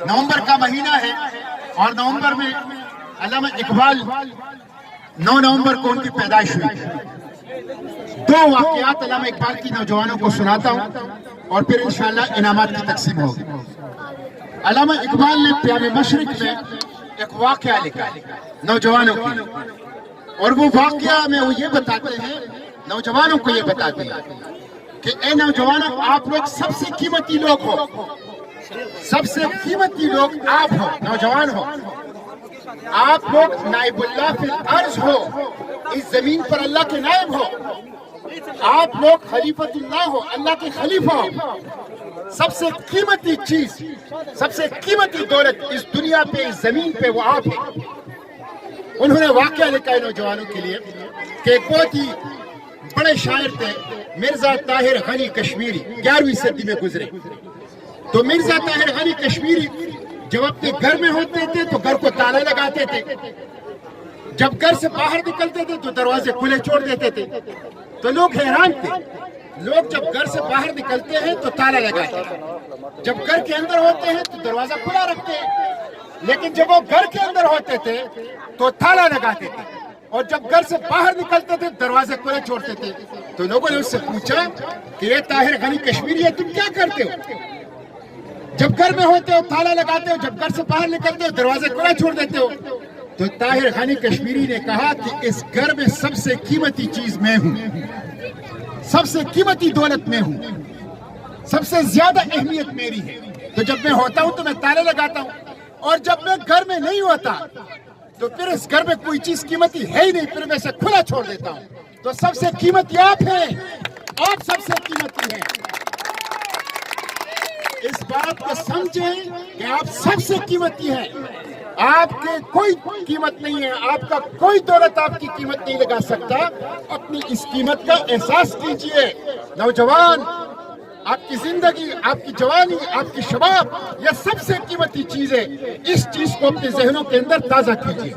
نومبر کا مہینہ ہے اور نومبر میں علامہ اقبال 9 نومبر کو ان کی پیدائش ہوئی. 2 واقعات علامہ اقبال کی نوجوانوں کو سناتا ہوں اور پھر انشاءاللہ انعامات کی تقسیم ہوگی. علامہ اقبال نے پیام مشرق میں ایک واقعہ لکھا ہے نوجوانوں کے لیے، اور وہ واقعہ میں وہ یہ بتاتے ہیں، نوجوانوں کو یہ بتاتے ہیں کہ اے نوجوانوں، آپ لوگ سب سے قیمتی لوگ ہو، سب سے قیمتی لوگ آپ ہو، نوجوان ہو. آپ لوگ نائب اللہ فی الارض ہو، اس زمین پر اللہ کے نائب ہو. آپ لوگ خلیفۃ اللہ ہو، اللہ کے خلیفہ ہو. سب سے قیمتی چیز، سب سے قیمتی دولت اس دنیا پہ، اس زمین پہ وہ آپ ہیں. انہوں نے واقعہ لکھا ہے نوجوانوں کے لیے کہ ایک بہت ہی بڑے شاعر تھے مرزا طاہر غنی کشمیری، 11ویں صدی میں گزرے. تو مرزا طاہر غنی کشمیری جب اپنے گھر میں ہوتے تھے تو گھر کو تالا لگاتے تھے، جب گھر سے باہر نکلتے تھے تو دروازے کھلے چھوڑ دیتے تھے. تو لوگ حیران تھے، لوگ جب گھر سے باہر نکلتے ہیں تو تالا لگاتے ہیں، جب گھر کے اندر ہوتے ہیں تو دروازہ کھلا رکھتے ہیں. لیکن جب وہ گھر کے اندر ہوتے تھے تو تالا لگاتے تھے، اور جب گھر سے باہر نکلتے تھے دروازے کھلے چھوڑتے تھے. تو لوگوں نے اس سے پوچھا کہ یہ طاہر غنی کشمیری ہے، تم کیا کرتے ہو؟ جب گھر میں ہوتے ہو تالا لگاتے ہو، جب گھر سے باہر نکلتے ہو دروازے کھلا چھوڑ دیتے ہو. تو طاہر غنی کشمیری نے کہا کہ اس گھر میں سب سے قیمتی چیز میں ہوں، سب سے قیمتی دولت میں ہوں، سب سے زیادہ اہمیت میری ہے. تو جب میں ہوتا ہوں تو میں تالے لگاتا ہوں، اور جب میں گھر میں نہیں ہوتا تو پھر اس گھر میں کوئی چیز قیمتی ہے ہی نہیں، پھر میں اسے کھلا چھوڑ دیتا ہوں. تو سب سے قیمتی آپ ہیں، آپ سب سے قیمتی ہیں. اس بات کو سمجھیں کہ آپ سب سے قیمتی ہیں. آپ کے کوئی قیمت نہیں ہے، آپ کا کوئی دولت آپ کی قیمت نہیں لگا سکتا. اپنی اس قیمت کا احساس کیجئے. نوجوان، آپ کی زندگی، آپ کی جوانی، آپ کی شباب، یہ سب سے قیمتی چیز ہے. اس چیز کو اپنے ذہنوں کے اندر تازہ کیجئے.